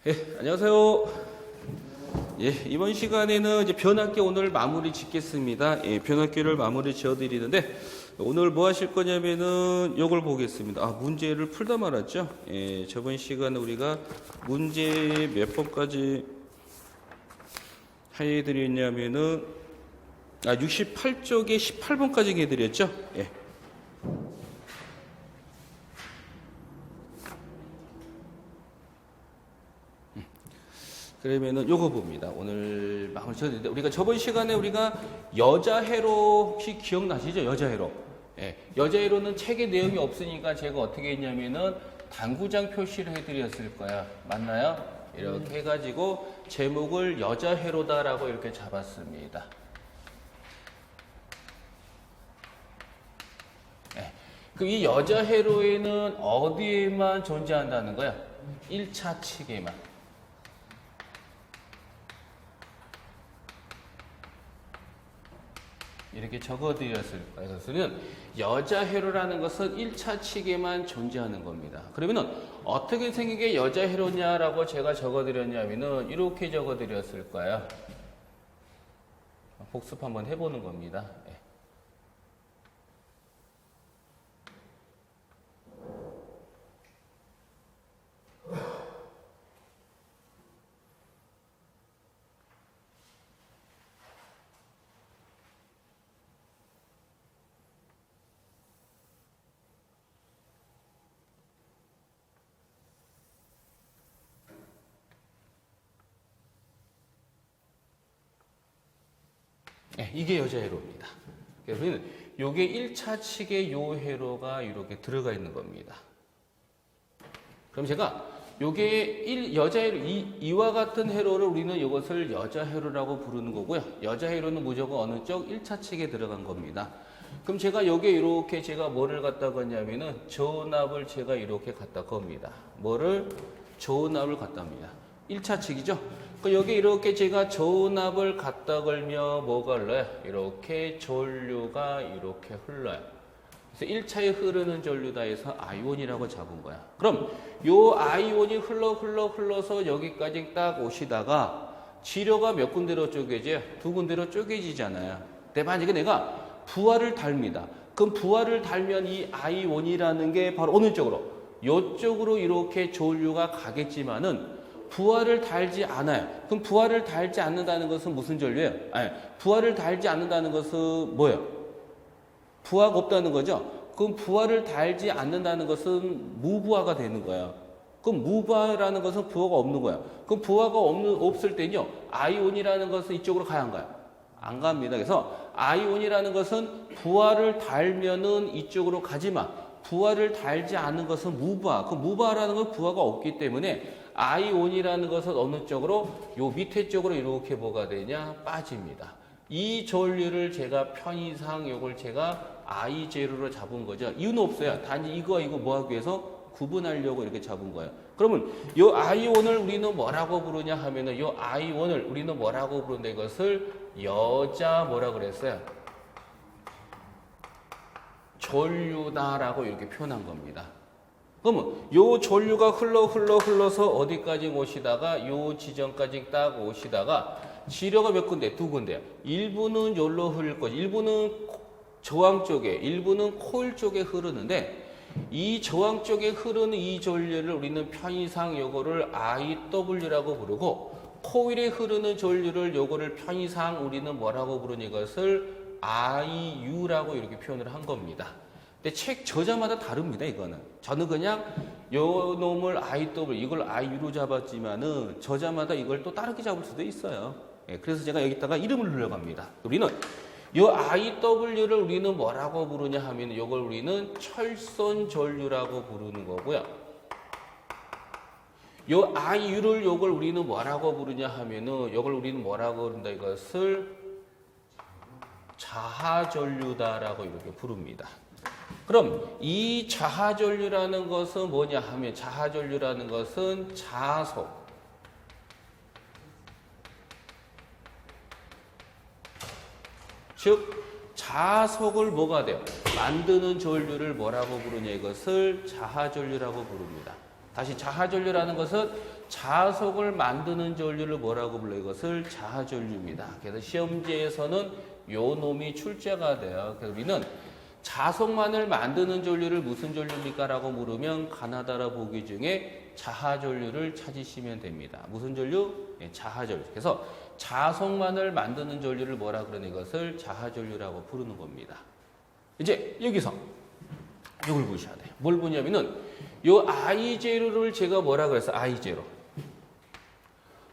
안녕하세요. 이번 시간에는 이제 변압기 오늘 마무리 짓겠습니다. 변압기를 마무리 지어드리는데, 오늘 뭐 하실 거냐면은 요걸 보겠습니다. 문제를 풀다 말았죠. 저번 시간에 우리가 문제 몇 번까지 해드렸냐면은, 68쪽에 18번까지 해드렸죠. 그러면은 요거 봅니다. 오늘 마무리 지었는데, 우리가 저번 시간에 우리가 여자회로 혹시 기억나시죠? 여자회로. 여자회로는 책에 내용이 없으니까 제가 어떻게 했냐면은 당구장 표시를 해드렸을 거야. 맞나요? 이렇게 해가지고 제목을 여자회로다라고 이렇게 잡았습니다. 그럼 이 여자회로에는 어디에만 존재한다는 거야? 1차 측에만. 이렇게 적어드렸을 거예요. 그래서는 여자회로라는 것은 1차 측에만 존재하는 겁니다. 그러면은 어떻게 생긴 게 여자회로냐라고 제가 적어드렸냐면은 이렇게 적어드렸을 거예요. 복습 한번 해보는 겁니다. 이게 여자회로입니다. 그래서 요게 1차 측의 요 회로가 이렇게 들어가 있는 겁니다. 그럼 제가 요게 여자회로, 이와 같은 회로를 우리는 이것을 여자회로라고 부르는 거고요. 여자회로는 무조건 어느 쪽? 1차 측에 들어간 겁니다. 그럼 제가 여기에 이렇게 제가 뭐를 갖다 거냐면은 저온압을 제가 이렇게 갖다 겁니다. 뭐를? 저온압을 갖다 합니다. 1차 측이죠? 여기 이렇게 제가 저온압을 갖다 걸며 뭐가 흘러요? 이렇게 전류가 이렇게 흘러요. 그래서 1차에 흐르는 전류다 해서 아이온이라고 잡은 거야. 그럼 요 아이온이 흘러서 여기까지 딱 오시다가 지료가 몇 군데로 쪼개져요? 두 군데로 쪼개지잖아요. 근데 만약에 내가 부하를 달입니다. 그럼 부하를 달면 이 아이온이라는 게 바로 어느 쪽으로? 요쪽으로 이렇게 전류가 가겠지만은 부하를 달지 않아요. 그럼 부하를 달지 않는다는 것은 무슨 전류예요? 부하를 달지 않는다는 것은 뭐예요? 부하가 없다는 거죠? 그럼 부하를 달지 않는다는 것은 무부하가 되는 거예요. 그럼 무부하라는 것은 부하가 없는 거예요. 그럼 부하가 없을 때는요, 아이온이라는 것은 이쪽으로 가야 안 가요? 안 갑니다. 그래서 아이온이라는 것은 부하를 달면은 이쪽으로 가지만 부하를 달지 않는 것은 무부하. 그 무부하라는 건 부하가 없기 때문에 아이온이라는 것은 어느 쪽으로? 요 밑에 쪽으로 이렇게 뭐가 되냐? 빠집니다. 이 전류를 제가 편의상 요걸 제가 I0로 잡은 거죠. 이유는 없어요. 단지 이거 뭐 하기 위해서 구분하려고 이렇게 잡은 거예요. 그러면 요 아이온을 우리는 뭐라고 부르냐 하면은 요 아이온을 우리는 뭐라고 부르는데 이것을 여자 뭐라 그랬어요? 전류다라고 이렇게 표현한 겁니다. 그러면 요 전류가 흘러서 어디까지 오시다가 요 지점까지 딱 오시다가 지뢰가 몇 군데? 두 군데요. 일부는 여기로 흐를 거지. 일부는 저항 쪽에, 일부는 코일 쪽에 흐르는데 이 저항 쪽에 흐르는 이 전류를 우리는 편의상 요거를 IW라고 부르고 코일에 흐르는 전류를 요거를 편의상 우리는 뭐라고 부르는 이것을 IU라고 이렇게 표현을 한 겁니다. 근데 책 저자마다 다릅니다, 이거는. 저는 그냥 요 놈을 IW, 이걸 IU로 잡았지만은 저자마다 이걸 또 다르게 잡을 수도 있어요. 그래서 제가 여기다가 이름을 넣어갑니다. 우리는 요 IW를 우리는 뭐라고 부르냐 하면 이걸 우리는 철선 전류라고 부르는 거고요. 요 IU를 요걸 우리는 뭐라고 부르냐 하면은 요걸 우리는 뭐라고 부른다 이것을 자하전류다라고 이렇게 부릅니다. 그럼 이 자하전류라는 것은 뭐냐 하면 자하전류라는 것은 자속, 즉 자속을 뭐가 돼요? 만드는 전류를 뭐라고 부르냐 이것을 자하전류라고 부릅니다. 다시 자하전류라는 것은 자석을 만드는 전류를 뭐라고 불러요? 이것을 자하전류입니다. 그래서 시험지에서는 요 놈이 출제가 돼요. 그래서 우리는 자석만을 만드는 전류를 무슨 전류입니까? 라고 물으면 가나다라 보기 중에 자하전류를 찾으시면 됩니다. 무슨 전류? 예, 자하전류. 그래서 자석만을 만드는 전류를 뭐라 그러는 이것을 자하전류라고 부르는 겁니다. 이제 여기서 이걸 보셔야 돼요. 뭘 보냐면은 요 I0를 제가 뭐라 그랬어? I0.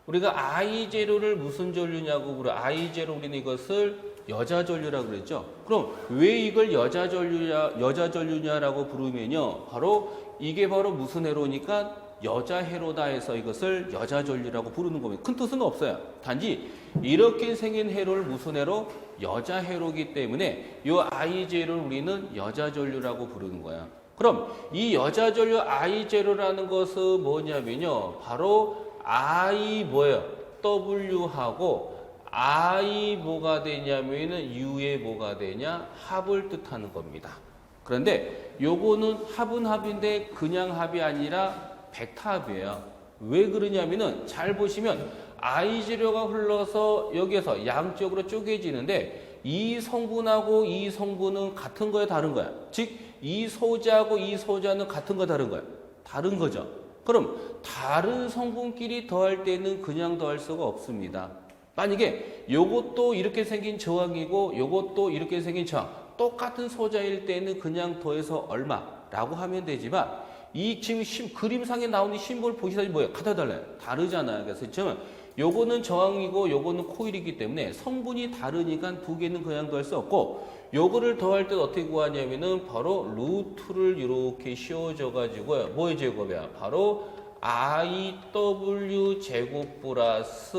우리가 I0를 무슨 전류냐고 물어. I0 우리는 이것을 여자 전류라고 그랬죠. 그럼 왜 이걸 여자 전류냐라고 부르면요. 바로 이게 바로 무슨 해로니까 여자 해로다 해서 이것을 여자 전류라고 부르는 겁니다. 큰 뜻은 없어요. 단지 이렇게 생긴 해로를 무슨 해로? 여자 해로기 때문에 이 I0를 우리는 여자 전류라고 부르는 거야. 그럼 이 여자 전류 I0라는 것은 뭐냐면요. 바로 I 뭐예요? W하고 I 뭐가 되냐면은 U에 뭐가 되냐? 합을 뜻하는 겁니다. 그런데 요거는 합은 합인데 그냥 합이 아니라 벡터합이에요. 왜 그러냐면은 잘 보시면 I0가 흘러서 여기에서 양쪽으로 쪼개지는데 이 성분하고 이 성분은 같은 거야, 다른 거야? 즉, 이 소자하고 이 소자는 같은 거, 다른 거야? 다른 거죠. 그럼 다른 성분끼리 더할 때는 그냥 더할 수가 없습니다. 만약에 요것도 이렇게 생긴 저항이고 요것도 이렇게 생긴 저항, 똑같은 소자일 때는 그냥 더해서 얼마라고 하면 되지만 이 지금 그림상에 나오는 심볼 보시다시피 뭐예요? 같아 달라요? 다르잖아요. 그래서 지금 요거는 저항이고 요거는 코일이기 때문에 성분이 다르니까 두 개는 그냥 더할 수 없고 요거를 더할 때 어떻게 구하냐면은 바로 루트를 이렇게 씌워줘 가지고요. 뭐의 제곱이야? 바로 IW 제곱 플러스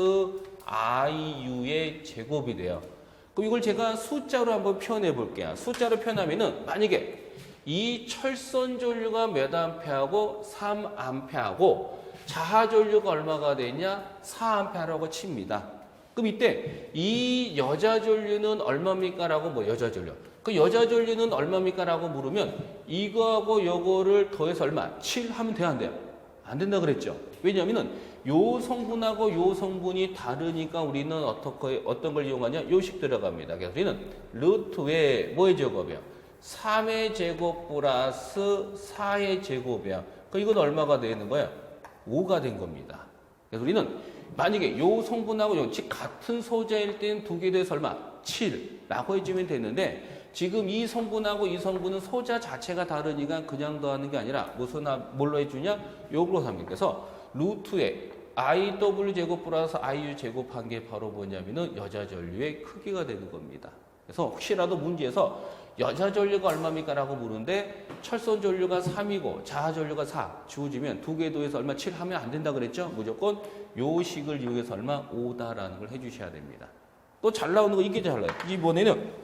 IU의 제곱이 돼요. 그럼 이걸 제가 숫자로 한번 표현해 볼게요. 숫자로 표현하면은 만약에 이 철선 전류가 몇 암페하고 3암페하고 자하 전류가 얼마가 되냐? 4암페라고 칩니다. 그럼 이때 이 여자 전류는 얼마입니까? 라고 뭐 여자 전류. 그 여자 전류는 얼마입니까? 라고 물으면 이거하고 요거를 더해서 얼마? 7 하면 돼요, 안 돼요? 안 된다 그랬죠. 왜냐면은 요 성분하고 요 성분이 다르니까 우리는 어떤 걸 이용하냐? 요식 들어갑니다. 그래서 우리는 루트의 뭐의 제곱이야? 3의 제곱 플러스 4의 제곱이야. 그 이건 얼마가 되는 거야? 5가 된 겁니다. 그래서 우리는 만약에 요 성분하고 요 즉 같은 소자일 때는 두 개 돼서 얼마? 7라고 해주면 되는데 지금 이 성분하고 이 성분은 소자 자체가 다르니까 그냥 더하는 게 아니라 무슨 뭘로 해주냐? 요걸로 합니다. 그래서 루트에 IW 제곱 플러스 IU 제곱한 게 바로 뭐냐면은 여자 전류의 크기가 되는 겁니다. 그래서 혹시라도 문제에서 여자 전류가 얼마입니까? 라고 물은데 철선 전류가 3이고 자하 전류가 4 주어지면 두 개 더해서 얼마 7 하면 안 된다 그랬죠? 무조건 요 식을 이용해서 얼마 5다라는 걸 해주셔야 됩니다. 또 잘 나오는 거 이게 잘 나와요. 이번에는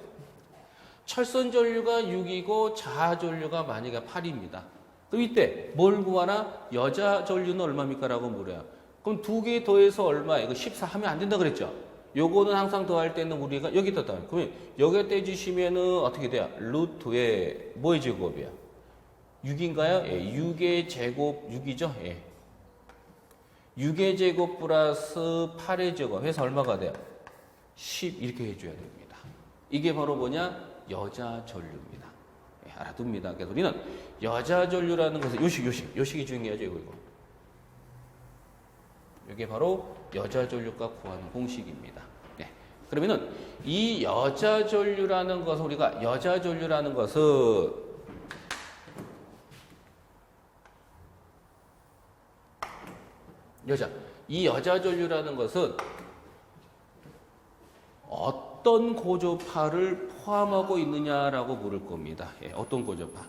철선 전류가 6이고 자하 전류가 만약에 8입니다. 그럼 이때 뭘 구하나? 여자 전류는 얼마입니까? 라고 물어요. 그럼 두 개 더해서 얼마? 이거 14 하면 안 된다 그랬죠? 요거는 항상 더할 때는 우리가 여기다 더하면 그러면 여기에 떼주시면은 어떻게 돼요? 루트의 뭐의 제곱이야? 6인가요? 예, 6의 제곱 6이죠? 예. 6의 제곱 플러스 8의 제곱 해서 얼마가 돼요? 10 이렇게 해줘야 됩니다. 이게 바로 뭐냐? 여자 전류입니다. 예, 알아둡니다. 그래서 우리는 여자 전류라는 것은 요식이 중요하죠. 이거. 이게 바로 여자 전류값 구하는 공식입니다. 네. 그러면은 이 여자 전류라는 것은 우리가 여자 전류라는 것은 이 여자 전류라는 것은 어떤 고조파를 포함하고 있느냐라고 물을 겁니다. 예, 어떤 고조파?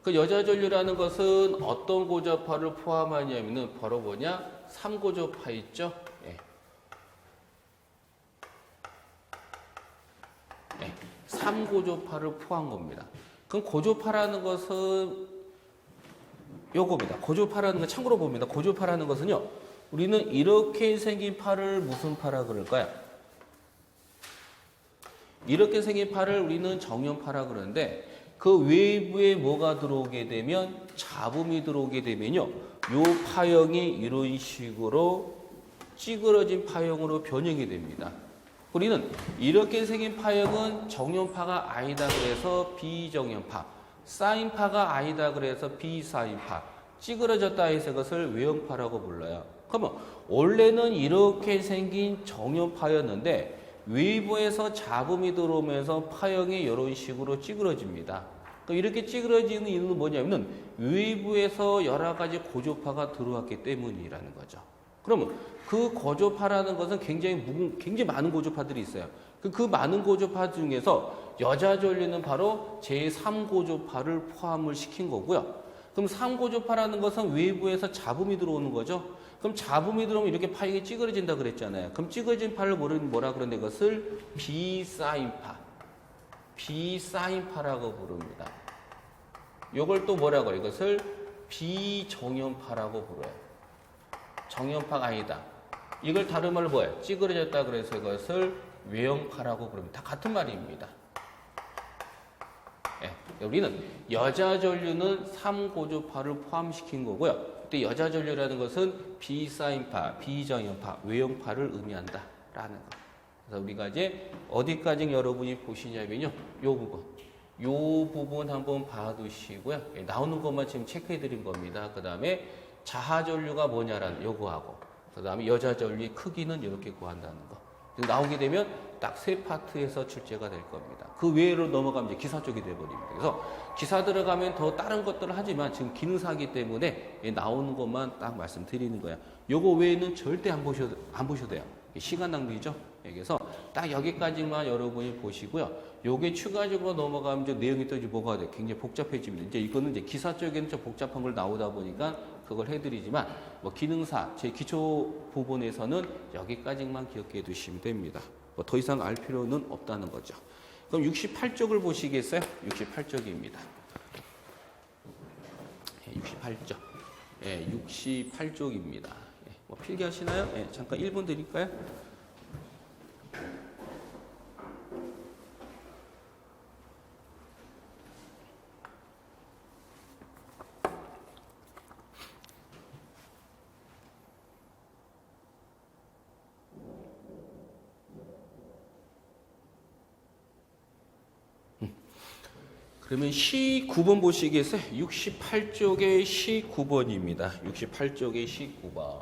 그 여자 전류라는 것은 어떤 고조파를 포함하냐면은 바로 뭐냐? 3고조파 있죠? 예. 예. 3고조파를 포함한 겁니다. 그럼 고조파라는 것은 요겁니다. 고조파라는 건 참고로 봅니다. 고조파라는 것은요. 우리는 이렇게 생긴 파를 무슨 파라 그럴까요? 이렇게 생긴 파를 우리는 정연파라 그러는데 그 외부에 뭐가 들어오게 되면 잡음이 들어오게 되면요. 요 파형이 이런 식으로 찌그러진 파형으로 변형이 됩니다. 우리는 이렇게 생긴 파형은 정연파가 아니다 그래서 비정연파, 사인파가 아니다 그래서 비사인파, 찌그러졌다 해서 이것을 외형파라고 불러요. 그러면 원래는 이렇게 생긴 정연파였는데 외부에서 잡음이 들어오면서 파형이 이런 식으로 찌그러집니다. 그러니까 이렇게 찌그러지는 이유는 뭐냐면 외부에서 여러 가지 고조파가 들어왔기 때문이라는 거죠. 그러면 그 고조파라는 것은 굉장히 많은 고조파들이 있어요. 그 많은 고조파 중에서 여자전류는 바로 제3고조파를 포함을 시킨 거고요. 그럼 3고조파라는 것은 외부에서 잡음이 들어오는 거죠. 그럼 잡음이 들어오면 이렇게 파형이 찌그러진다 그랬잖아요. 그럼 찌그러진 파를 뭐라 그러는데 이것을 비사인파라고 부릅니다. 이걸 또 뭐라고 그래요? 이것을 비정연파라고 불러요. 정연파가 아니다. 이걸 다른 말로 뭐예요? 찌그러졌다 그래서 이것을 외형파라고 부릅니다. 다 같은 말입니다. 네, 우리는 여자 전류는 3고조파를 포함시킨 거고요. 그때 여자 전류라는 것은 비사인파, 비정연파, 외형파를 의미한다라는 거. 그래서 우리가 이제 어디까지 여러분이 보시냐면요, 요 부분 한번 봐두시고요. 나오는 것만 지금 체크해 드린 겁니다. 그 다음에 자하 전류가 뭐냐라는 요거하고, 그 다음에 여자 전류의 크기는 이렇게 구한다는 거. 나오게 되면 딱 세 파트에서 출제가 될 겁니다. 그 외로 넘어가면 이제 기사 쪽이 돼버립니다. 그래서 기사 들어가면 더 다른 것들을 하지만 지금 기능사기 때문에 나오는 것만 딱 말씀드리는 거야. 요거 외에는 절대 안 보셔도 돼요. 시간 낭비죠. 그래서 딱 여기까지만 여러분이 보시고요. 요게 추가적으로 넘어가면 이제 내용이 또 이제 뭐가 돼요? 굉장히 복잡해집니다. 이제 이거는 이제 기사 쪽에는 좀 복잡한 걸 나오다 보니까 그걸 해드리지만 뭐 기능사 제 기초 부분에서는 여기까지만 기억해 두시면 됩니다. 뭐 더 이상 알 필요는 없다는 거죠. 그럼 68쪽을 보시겠어요? 68쪽입니다. 68쪽. 68쪽입니다. 뭐 필기하시나요? 잠깐 1분 드릴까요? 그러면 19번 보시겠어요? 68쪽의 19번입니다. 68쪽의 19번.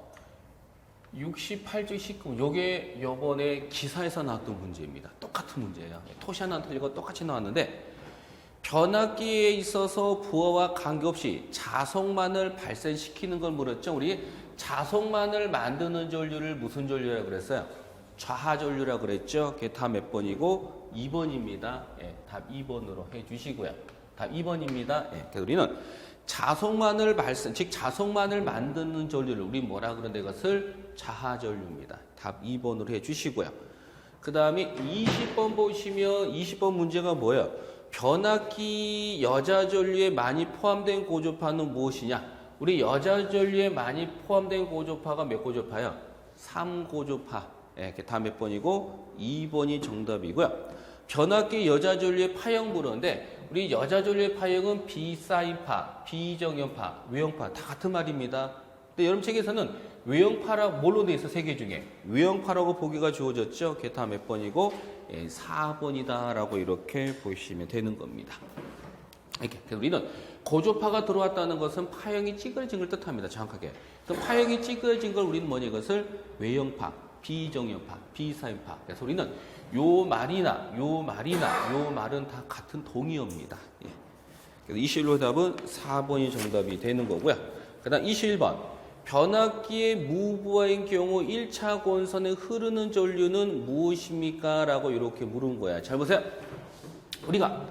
68쪽 19번. 요게 요번에 기사에서 나왔던 문제입니다. 똑같은 문제예요. 토시 하나 틀리고 똑같이 나왔는데 변압기에 있어서 부하와 관계없이 자석만을 발생시키는 걸 물었죠. 우리 자석만을 만드는 전류를 무슨 전류라고 그랬어요? 좌하전류라고 그랬죠. 그게 다 몇 번이고 2번입니다. 답 2번으로 해주시고요. 답 2번입니다. 그래서 우리는 자석만을 즉 자석만을 만드는 전류를 우리 뭐라 그러는데 이것을 좌하전류입니다. 답 2번으로 해주시고요. 그 다음에 20번 보시면 20번 문제가 뭐예요? 변압기 여자 전류에 많이 포함된 고조파는 무엇이냐? 우리 여자 전류에 많이 포함된 고조파가 몇 고조파요? 3고조파. 이렇게 다 몇 번이고 2번이 정답이고요. 변압기 여자 전류의 파형 물었는데 우리 여자 전류의 파형은 비사인파, 비정연파, 외형파 다 같은 말입니다. 근데 여러분 책에서는 외형파라고 뭘로 돼 있어? 세 개 중에 외형파라고 보기가 주어졌죠. 그게 다 몇 번이고 4번이다라고 이렇게 보시면 되는 겁니다. 이렇게 그래서 우리는 고조파가 들어왔다는 것은 파형이 찌그러진 걸 뜻합니다. 정확하게. 그럼 파형이 찌그러진 걸 우리는 뭐냐? 이것을 외형파, 비정연파, 비사인파. 그래서 우리는 요 말은 다 같은 동의어입니다. 그래서 21번 답은 4번이 정답이 되는 거고요. 그 다음 21번. 변압기의 무부하인 경우 1차 권선에 흐르는 전류는 무엇입니까? 라고 이렇게 물은 거야. 잘 보세요. 우리가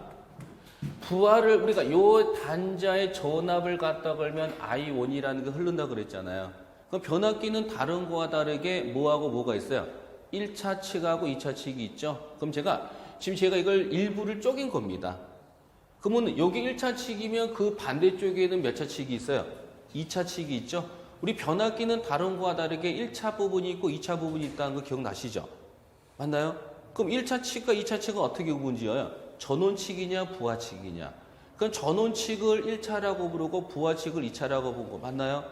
요 단자의 전압을 갖다 걸면 I1이라는 게 흐른다 그랬잖아요. 그럼 변압기는 다른 거와 다르게 뭐하고 뭐가 있어요? 1차 칙하고 2차 칙이 있죠. 그럼 제가 이걸 일부를 쪼갠 겁니다. 그러면 여기 1차 칙이면 그 반대쪽에는 몇 차 칙이 있어요? 2차 칙이 있죠. 우리 변압기는 다른 거와 다르게 1차 부분이 있고 2차 부분이 있다는 거 기억나시죠? 맞나요? 그럼 1차 칙과 2차 칙은 어떻게 구분지어요? 전원칙이냐 부하칙이냐. 그럼 전원칙을 1차라고 부르고 부하칙을 2차라고 본 거 맞나요?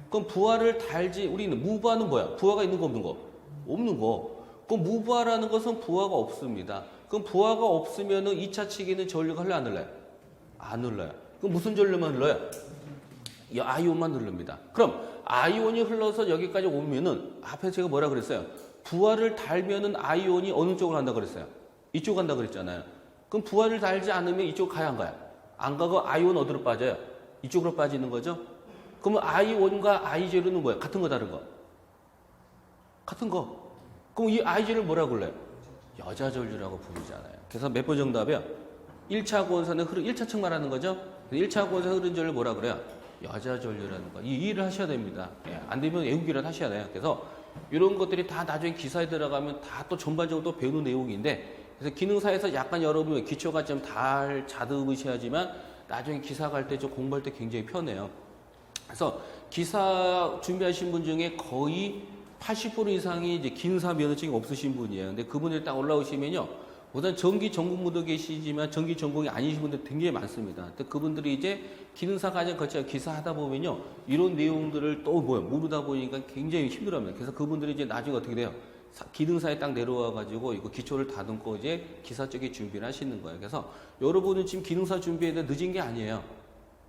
그럼 부하를 달지, 우리는 무부하는 뭐야? 부하가 있는 거 없는 거? 없는 거. 그럼 무부하라는 것은 부하가 없습니다. 그럼 부하가 없으면은 2차 측에는 전류가 흘러 안 흘러요? 안 흘러요. 그럼 무슨 전류만 흘러요? 이 아이온만 흐릅니다. 그럼 아이온이 흘러서 여기까지 오면은 앞에 제가 뭐라 그랬어요? 부하를 달면은 아이온이 어느 쪽으로 간다 그랬어요? 이쪽 간다 그랬잖아요. 그럼 부하를 달지 않으면 이쪽 가야 안 가요? 안 가고 아이온 어디로 빠져요? 이쪽으로 빠지는 거죠? 그러면 아이온과 아이제로는 뭐예요? 같은 거 다른 거? 같은 거. 그럼 이 아이제를 뭐라고 불러요? 여자전류라고 부르잖아요. 그래서 몇 번 정답이요? 1차 고온산은 1차 측 말하는 거죠? 1차 고온산 흐른 전류를 뭐라 그래요? 여자전류라는 거. 이 이해를 하셔야 됩니다. 예, 안 되면 외우기라도 하셔야 돼요. 그래서 이런 것들이 다 나중에 기사에 들어가면 다 또 전반적으로 또 배우는 내용인데, 그래서 기능사에서 약간 여러분 기초가 좀 잘 자드으셔야지만 나중에 기사 갈 때 좀 공부할 때 굉장히 편해요. 그래서 기사 준비하신 분 중에 거의 80% 이상이 이제 기능사 면허증이 없으신 분이에요. 근데 그분들 딱 올라오시면요. 우선 전기 전공분도 계시지만 전기 전공이 아니신 분들 굉장히 많습니다. 근데 그분들이 이제 기능사 과정 거쳐 기사 하다 보면요. 이런 내용들을 또 모르다 보니까 굉장히 힘들어합니다. 그래서 그분들이 이제 나중에 어떻게 돼요? 기능사에 딱 내려와가지고 이거 기초를 다듬고 이제 기사 쪽에 준비를 하시는 거예요. 그래서 여러분은 지금 기능사 준비에도 늦은 게 아니에요.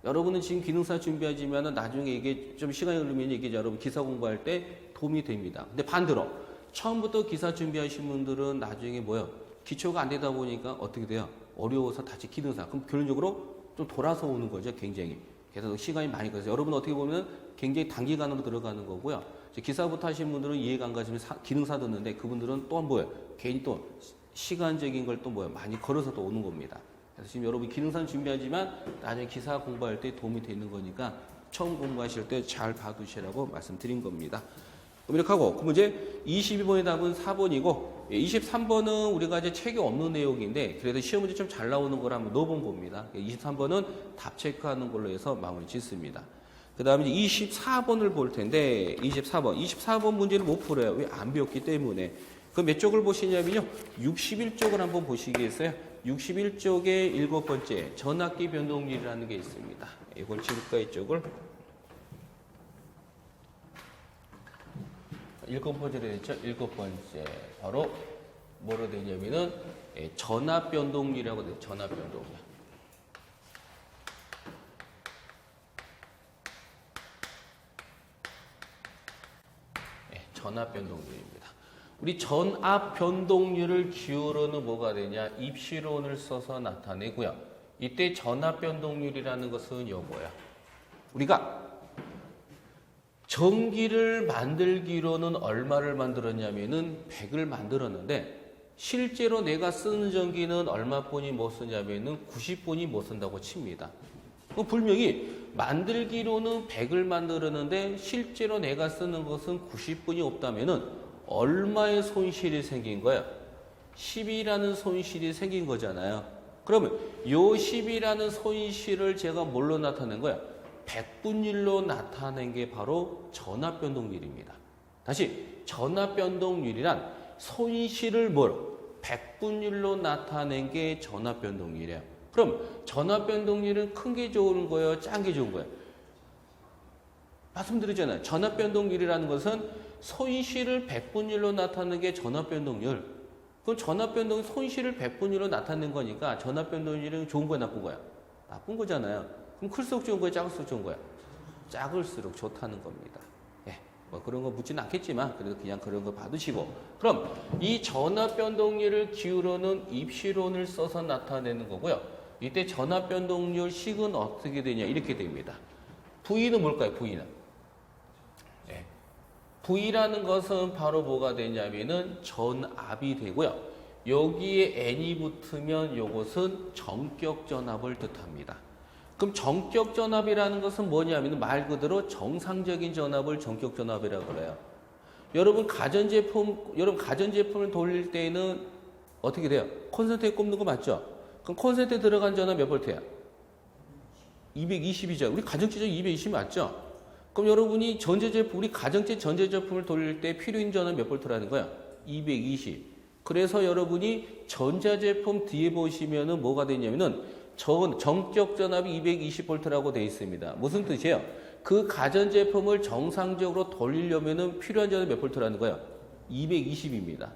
여러분은 지금 기능사 준비하지만은 나중에 이게 좀 시간이 흐르면 이게 여러분 기사 공부할 때 도움이 됩니다. 근데 반대로 처음부터 기사 준비하신 분들은 나중에 뭐요? 기초가 안 되다 보니까 어떻게 돼요? 어려워서 다시 기능사. 그럼 결론적으로 좀 돌아서 오는 거죠, 굉장히. 그래서 시간이 많이 걸려서 여러분 어떻게 보면 굉장히 단기간으로 들어가는 거고요. 기사부터 하신 분들은 이해가 안 가지면 기능사 듣는데 그분들은 또 뭐예요? 괜히 또 시간적인 걸 또 뭐예요? 많이 걸어서 또 오는 겁니다. 그래서 지금 여러분 기능사 준비하지만 나중에 기사 공부할 때 도움이 되는 거니까 처음 공부하실 때 잘 봐두시라고 말씀드린 겁니다. 이렇게 하고, 그럼 이제 22번의 답은 4번이고, 23번은 우리가 이제 책에 없는 내용인데, 그래도 시험 문제 좀 잘 나오는 걸 한번 넣어본 겁니다. 23번은 답 체크하는 걸로 해서 마무리 짓습니다. 그 다음에 이제 24번을 볼 텐데, 24번 문제를 못 풀어요. 왜? 안 배웠기 때문에. 그럼 몇 쪽을 보시냐면요. 61쪽을 한번 보시겠어요? 61쪽의 7번째, 전압기 변동률이라는 게 있습니다. 이걸 찍을까, 이쪽을? 7번째로 됐죠? 7번째. 바로 뭐로 되냐면은 전압 변동률이라고 돼요. 전압 변동률. 전압 변동률입니다. 우리 전압 변동률을 기호로는 뭐가 되냐? 입시론을 써서 나타내고요. 이때 전압 변동률이라는 것은 요거야. 우리가 전기를 만들기로는 얼마를 만들었냐면은 100을 만들었는데 실제로 내가 쓰는 전기는 얼마뿐이 못 쓰냐면은 90분이 못 쓴다고 칩니다. 분명히 만들기로는 100을 만들었는데 실제로 내가 쓰는 것은 90분이 없다면은 얼마의 손실이 생긴 거야? 10이라는 손실이 생긴 거잖아요. 그러면 요 10이라는 손실을 제가 뭘로 나타낸 거야? 100분율로 나타낸 게 바로 전압 변동률입니다. 다시 전압 변동률이란 손실을 100분율로 나타낸 게 전압 변동률이에요. 그럼 전압 변동률은 큰 게 좋은 거예요? 작은 게 좋은 거예요? 말씀드렸잖아요. 전압 변동률이라는 것은 손실을 100분율로 나타내는 게 전압 변동률. 그럼 전압 변동률 손실을 100분율로 나타낸 거니까 전압 변동률은 좋은 거야, 나쁜 거야? 나쁜 거잖아요. 그럼 클수록 좋은 거야, 작을수록 좋은 거야? 작을수록 좋다는 겁니다. 예, 뭐 그런 거 묻지는 않겠지만 그래도 그냥 그런 거 받으시고, 그럼 이 전압 변동률을 기울어는 입시론을 써서 나타내는 거고요. 이때 전압 변동률 식은 어떻게 되냐? 이렇게 됩니다. V는 뭘까요? V는 예, V라는 것은 바로 뭐가 되냐면은 전압이 되고요. 여기에 N이 붙으면 이것은 전격 전압을 뜻합니다. 그럼 전격 전압이라는 것은 뭐냐면 말 그대로 정상적인 전압을 전격 전압이라고 그래요. 여러분 가전제품을 돌릴 때는 어떻게 돼요? 콘센트에 꼽는 거 맞죠? 그럼 콘센트에 들어간 전압 몇 볼트야? 220이죠. 우리 가정제품 220 맞죠? 그럼 여러분이 우리 가정제 전자제품을 돌릴 때 필요인 전압 몇 볼트라는 거야? 220. 그래서 여러분이 전자제품 뒤에 보시면은 뭐가 되냐면은 전격 전압이 220V라고 되어 있습니다. 무슨 뜻이에요? 그 가전제품을 정상적으로 돌리려면은 필요한 전압이 몇 볼트라는 거예요? 220입니다.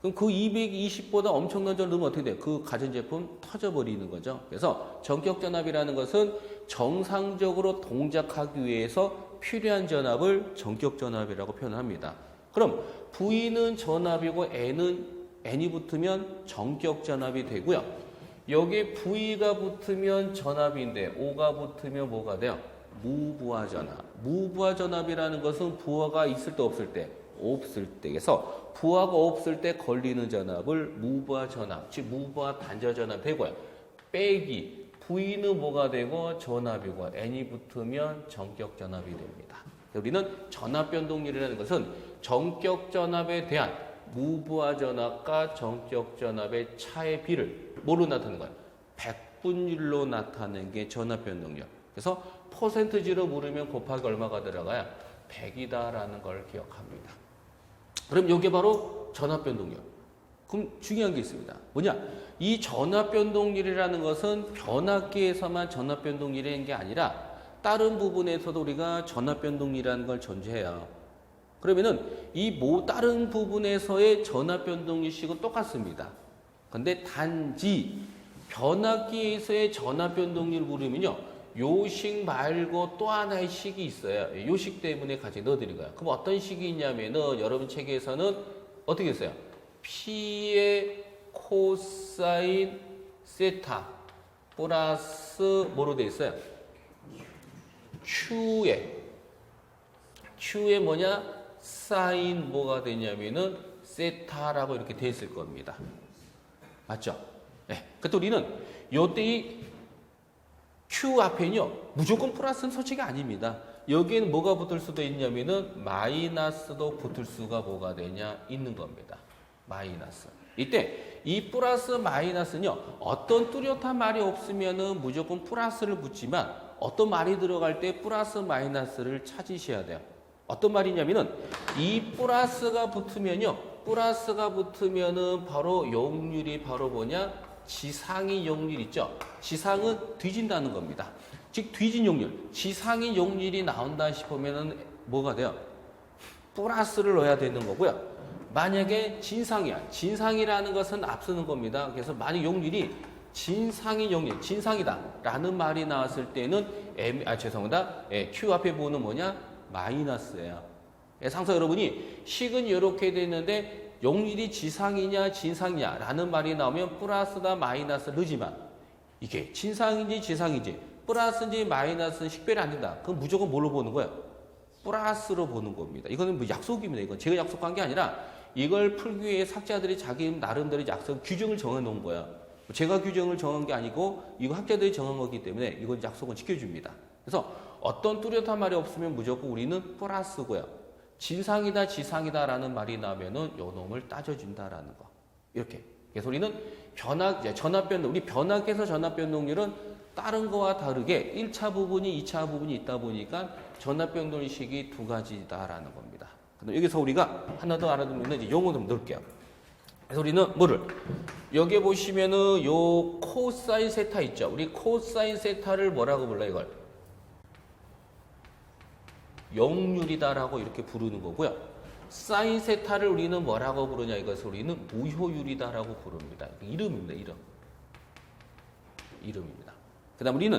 그럼 그 220보다 엄청난 전압을 넣으면 어떻게 돼요? 그 가전제품 터져버리는 거죠. 그래서 전격 전압이라는 것은 정상적으로 동작하기 위해서 필요한 전압을 전격 전압이라고 표현합니다. 그럼 V는 전압이고 N이 붙으면 전격 전압이 되고요. 여기에 V가 붙으면 전압인데 O가 붙으면 뭐가 돼요? 무부하 전압. 무부하 전압이라는 것은 부하가 있을 때 없을 때? 없을 때에서 부하가 없을 때 걸리는 전압을 무부하 전압, 즉 무부하 단절 전압 되고요. 빼기 V는 뭐가 되고 전압이고 N이 붙으면 전격 전압이 됩니다. 우리는 전압 변동률이라는 것은 전격 전압에 대한 무부하 전압과 전격 전압의 차의 비를 뭐로 나타내는 거예요? 백분율로 나타내는 게 전압 변동률. 그래서 퍼센트지로 물으면 곱하기 얼마가 들어가요? 100이다라는 걸 기억합니다. 그럼 이게 바로 전압 변동률. 그럼 중요한 게 있습니다. 뭐냐? 이 전압 변동률이라는 것은 변압기에서만 전압 변동률이라는 게 아니라 다른 부분에서도 우리가 전압 변동률이라는 걸 존재해요. 그러면은 이 다른 부분에서의 전압 변동률식은 똑같습니다. 근데 단지 변압기에서의 전압 변동률을 물으면요. 요 식 말고 또 하나의 식이 있어요. 요 식 때문에 같이 넣어드린 거예요. 그럼 어떤 식이 있냐면은 여러분 책에서는 어떻게 했어요? P의 코사인 세타 플러스 뭐로 돼 있어요? Q에 뭐냐? 사인 뭐가 되냐면은 세타라고 이렇게 돼 있을 겁니다. 맞죠? 네. 그때 우리는 요때 이 Q 앞에는요, 무조건 플러스는 솔직히 아닙니다. 여기에는 뭐가 붙을 수도 있냐면은 마이너스도 붙을 수가 뭐가 되냐? 있는 겁니다. 마이너스. 이때 이 플러스 마이너스는요, 어떤 뚜렷한 말이 없으면은 무조건 플러스를 붙지만 어떤 말이 들어갈 때 플러스 마이너스를 찾으셔야 돼요. 어떤 말이냐면은 이 플러스가 붙으면은 바로 역률이 바로 뭐냐? 지상인 역률 있죠? 지상은 뒤진다는 겁니다. 즉 뒤진 역률, 지상인 역률이 나온다 싶으면은 뭐가 돼요? 플러스를 넣어야 되는 거고요. 만약에 진상이야. 진상이라는 것은 앞서는 겁니다. 그래서 만약 역률이 진상인 역률, 진상이다 라는 말이 나왔을 때는 Q 앞에 보는 뭐냐? 마이너스예요. 상서 여러분이 식은 이렇게 되는데 역률이 지상이냐 진상이냐 라는 말이 나오면 플러스다 마이너스 넣지만 이게 진상인지 지상인지 플러스인지 마이너스는 식별이 안 된다. 그럼 무조건 뭘로 보는 거예요? 플러스로 보는 겁니다. 이거는 뭐 약속입니다. 이건 제가 약속한 게 아니라 이걸 풀기 위해 학자들이 자기 나름대로 약속 규정을 정해 놓은 거야. 제가 규정을 정한 게 아니고 이거 학자들이 정한 거기 때문에 이건 약속은 지켜줍니다. 그래서 어떤 뚜렷한 말이 없으면 무조건 우리는 플러스고요. 진상이다 지상이다 라는 말이 나오면은 요 놈을 따져준다라는 거. 이렇게. 그래서 우리는 전압 변동, 우리 변압기에서 전압 변동률은 다른 거와 다르게 1차 부분이 2차 부분이 있다 보니까 전압 변동식이 두 가지다라는 겁니다. 그럼 여기서 우리가 하나 더 알아두면 이제 용어 좀 넣을게요. 그래서 우리는 뭐를? 여기 보시면은 요 코사인 세타 있죠? 우리 코사인 세타를 뭐라고 불러요, 이걸? 역률이다라고 이렇게 부르는 거고요. 사인 세타를 우리는 뭐라고 부르냐 이것을 우리는 무효율이다라고 부릅니다. 이름입니다. 이름입니다. 그다음 우리는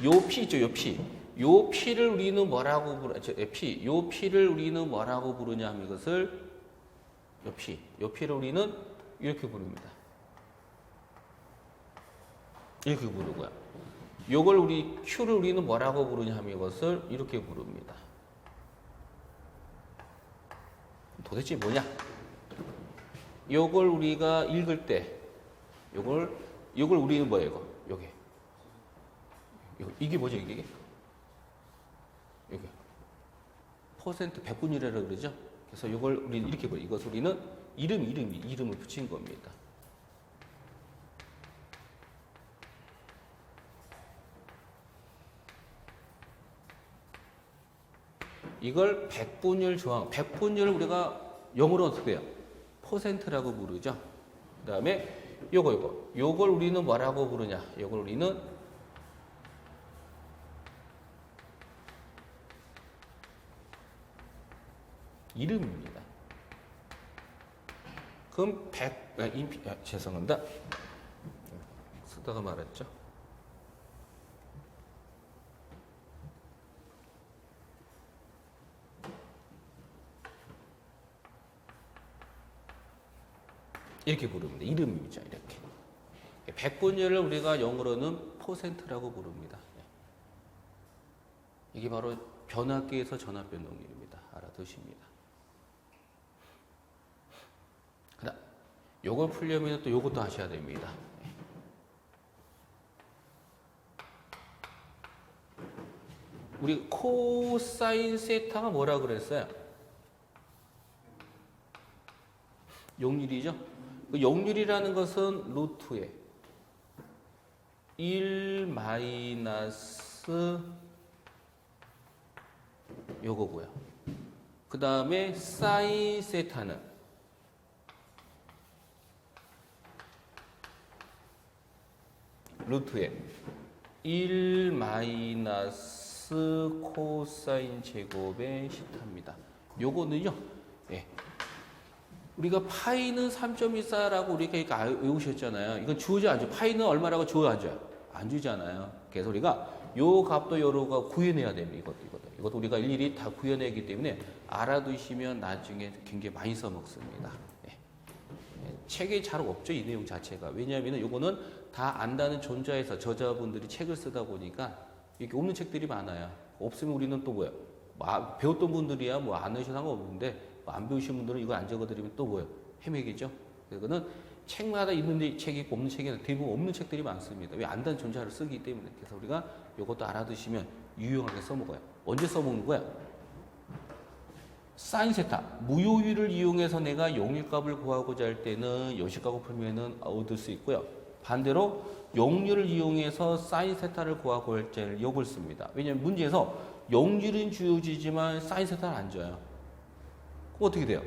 요 P 있죠, 요 P. 요 P를 우리는 뭐라고 요 P를 우리는 뭐라고 부르냐 하면 이것을 요 P를 우리는 이렇게 부릅니다. 이렇게 부르고요. 요걸 우리 Q를 우리는 뭐라고 부르냐 하면 이것을 이렇게 부릅니다. 도대체 뭐냐? 요걸 우리가 읽을 때, 요걸 우리는 뭐예요, 이거? 이게 뭐죠, 이게? 퍼센트 백분율이라고 그러죠? 그래서 요걸 우리는 이렇게 봐요. 이것을 우리는 이름을 붙인 겁니다. 이걸 백분율 조항, 백분율을 우리가 영어로 어떻게 해요? 퍼센트라고 부르죠. 그 다음에 요걸 우리는 뭐라고 부르냐? 요걸 우리는 이름입니다. 그럼 죄송합니다. 쓰다가 말했죠. 이렇게 부릅니다. 이름이죠. 이렇게. 백분율을 우리가 영어로는 퍼센트라고 부릅니다. 이게 바로 변압기에서 전압변동률입니다. 알아두십니다. 그다음 요걸 풀려면 또 요것도 하셔야 됩니다. 우리 코사인 세타가 뭐라 그랬어요? 용률이죠. 그 용률이라는 것은 루트에 1 마이너스 요거고요. 그 다음에 사인 세타는 루트에 1 마이너스 코사인 제곱의 시타입니다. 요거는요, 예. 우리가 파이는 3.14라고 우리가 외우셨잖아요. 이건 주어져 안 줘. 파이는 얼마라고 주어져? 안 주잖아요. 그래서 우리가 요 값도 요로가 구해내야 됩니다. 이것도 우리가 일일이 다 구해내기 때문에 알아두시면 나중에 굉장히 많이 써먹습니다. 네. 책에 잘 없죠, 이 내용 자체가. 왜냐하면 요거는 다 안다는 존재에서 저자분들이 책을 쓰다 보니까 이렇게 없는 책들이 많아요. 없으면 우리는 또 뭐예요? 배웠던 분들이야 뭐 안 하셔도 상관없는데 안 배우신 분들은 이거 안 적어드리면 또 뭐예요? 헤매기죠. 그거는 책마다 있는 책이 있고 없는 책이 대부분 없는 책들이 많습니다. 왜 안다는 존재를 쓰기 때문에. 그래서 우리가 이것도 알아두시면 유용하게 써먹어요. 언제 써먹는 거야? 사인 세타 무효율을 이용해서 내가 용률값을 구하고자 할 때는 요식값을 풀면은 얻을 수 있고요. 반대로 용률을 이용해서 사인 세타를 구하고 할 때는 요걸 씁니다. 왜냐하면 문제에서 용률은 주어지지만 사인 세타는 안 줘요. 그럼 어떻게 돼요?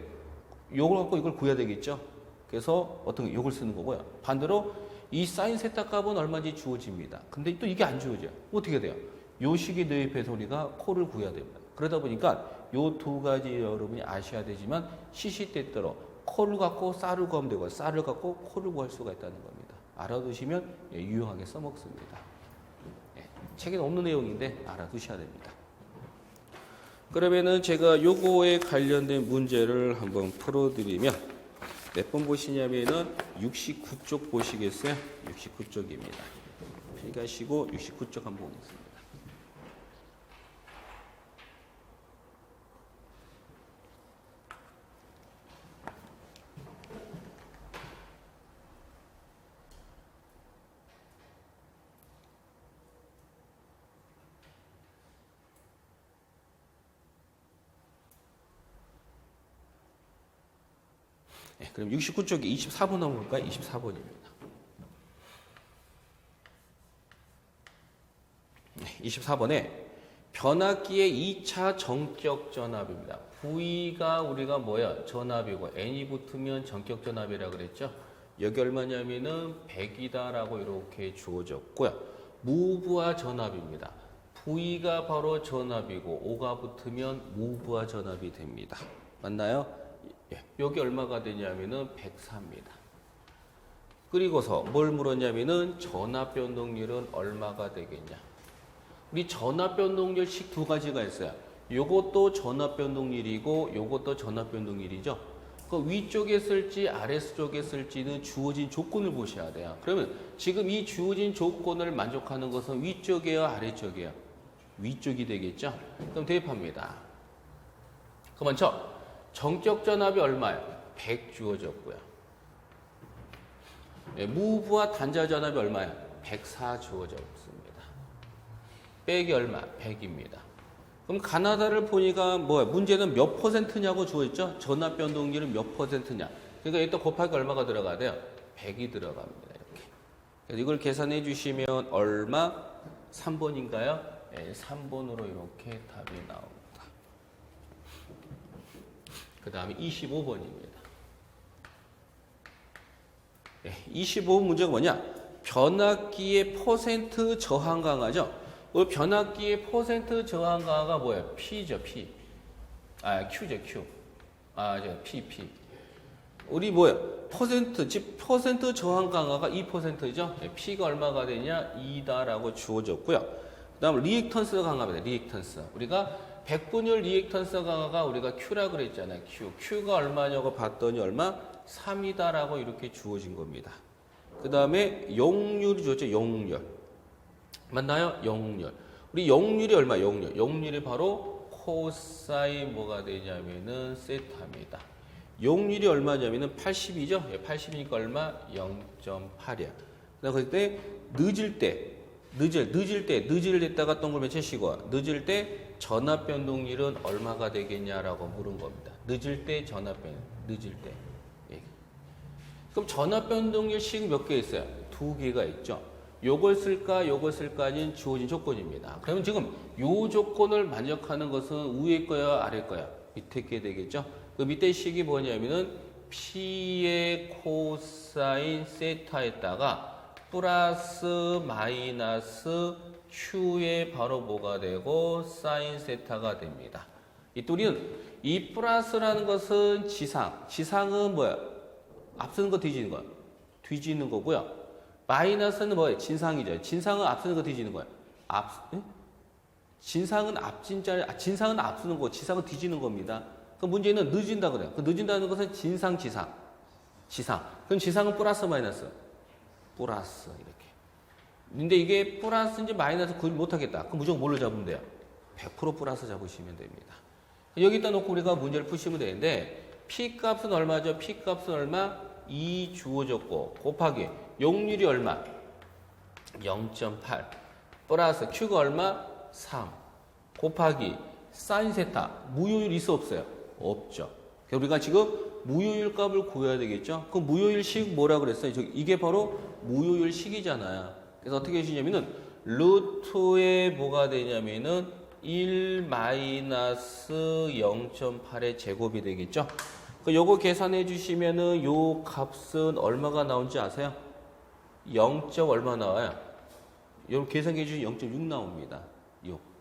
요걸 갖고 이걸 구해야 되겠죠. 그래서 어떤 요걸 쓰는 거고요. 반대로 이 사인 세타 값은 얼마인지 주어집니다. 근데 또 이게 안 주어져요. 어떻게 돼요? 요 식에 대입해서 우리가 코를 구해야 됩니다. 그러다 보니까 요 두 가지 여러분이 아셔야 되지만 시시때때로 코를 갖고 쌀을 구하면 되고 쌀을 갖고 코를 구할 수가 있다는 겁니다. 알아두시면 유용하게 써먹습니다. 책에는 없는 내용인데 알아두셔야 됩니다. 그러면은 제가 요거에 관련된 문제를 한번 풀어드리면 몇 번 보시냐면은 69쪽 보시겠어요? 69쪽입니다. 필기하시고 69쪽 한번 보겠습니다. 네, 그럼 69쪽에 24번 한번 볼까요? 24번입니다. 네, 24번에 변압기의 2차 정격 전압입니다. V가 우리가 뭐야? 전압이고 N이 붙으면 정격 전압이라고 그랬죠? 여기 얼마냐면은 100이다라고 이렇게 주어졌고요. 무부하 전압입니다. V가 바로 전압이고 O가 붙으면 무부하 전압이 됩니다. 맞나요? 여기 얼마가 되냐면은 104입니다. 그리고서 뭘 물었냐면은 전압 변동률은 얼마가 되겠냐? 우리 전압 변동률식 두 가지가 있어요. 요것도 전압 변동률이고 요것도 전압 변동률이죠. 그 위쪽에 쓸지 아래쪽에 쓸지는 주어진 조건을 보셔야 돼요. 그러면 지금 이 주어진 조건을 만족하는 것은 위쪽이에요, 아래쪽이에요? 위쪽이 되겠죠? 그럼 대입합니다. 그 먼저 정격 전압이 얼마예요? 100 주어졌고요. 네, 무부하 단자 전압이 얼마예요? 104 주어졌습니다. 빼기 얼마? 100입니다. 그럼 가나다를 보니까 뭐야? 문제는 몇 퍼센트냐고 주어있죠? 전압 변동률은 몇 퍼센트냐? 그러니까 여기 또 곱하기 얼마가 들어가야 돼요? 100이 들어갑니다. 이렇게. 그래서 이걸 계산해 주시면 얼마? 3번인가요? 네, 3번으로 이렇게 답이 나옵니다. 그 다음에 25번입니다. 네, 25번 문제가 뭐냐? 변압기의 퍼센트 저항 강화죠. 변압기의 퍼센트 저항 강화가 뭐예요? P죠, P. Q죠, Q. 제가 P. 우리 뭐야? 즉 퍼센트 저항 강화가 2%죠. P가 얼마가 되냐? 2다라고 주어졌고요. 그다음 리액턴스 강화입니다. 리액턴스. 우리가 백분율 리액턴스 강화가 우리가 Q라 그랬잖아요. Q가 얼마냐고 봤더니 얼마? 3이다라고 이렇게 주어진 겁니다. 그다음에 용률이 주어졌죠. 용률. 맞나요? 용률. 우리 용률이 얼마? 용률이 바로 코사인 뭐가 되냐면은 세타입니다. 용률이 얼마냐면은 80이죠. 80이니까 얼마? 0.8이야. 그때 늦을 됐다가 동그라미 치시고 늦을 때 전압 변동률은 얼마가 되겠냐라고 물은 겁니다. 늦을 때 예. 그럼 전압 변동률 식 몇 개 있어요? 2개가 있죠. 요걸 쓸까는 주어진 조건입니다. 그러면 지금 요 조건을 만족하는 것은 위에 거야, 아래 거야? 밑에 게 되겠죠. 그 밑에 식이 뭐냐면은 P의 코사인 세타에다가 플러스 마이너스 Q의 바로 뭐가 되고 사인 세타가 됩니다. 우리는 이 플러스라는 것은 지상은 뭐야? 앞서는 거 뒤지는 거야. 뒤지는 거고요. 마이너스는 뭐예요? 진상이죠. 진상은 앞서는 거 뒤지는 거야. 진상은 진상은 앞서는 거고 지상은 뒤지는 겁니다. 그 문제는 늦은다 그래요. 그 늦은다는 것은 지상. 그럼 지상은 플러스 마이너스? 플러스 이렇게. 근데 이게 플러스인지 마이너스 구분 못하겠다. 그럼 무조건 뭘로 잡으면 돼요? 100% 플러스 잡으시면 됩니다. 여기다 놓고 우리가 문제를 푸시면 되는데 P 값은 얼마죠? P 값은 얼마? 2 주어졌고 곱하기 용률이 얼마? 0.8 플러스 Q가 얼마? 3 곱하기 사인 세타 무효율 있어 없어요? 없죠. 우리가 지금 무효율 값을 구해야 되겠죠. 그 무효율식 뭐라 그랬어요? 이게 바로 무효율식이잖아요. 그래서 어떻게 해주냐면은 루트에 뭐가 되냐면은 1 마이너스 0.8의 제곱이 되겠죠. 요거 계산해 주시면은 요 값은 얼마가 나온지 아세요? 0. 얼마 나와요? 요 계산해 주시면 0.6 나옵니다.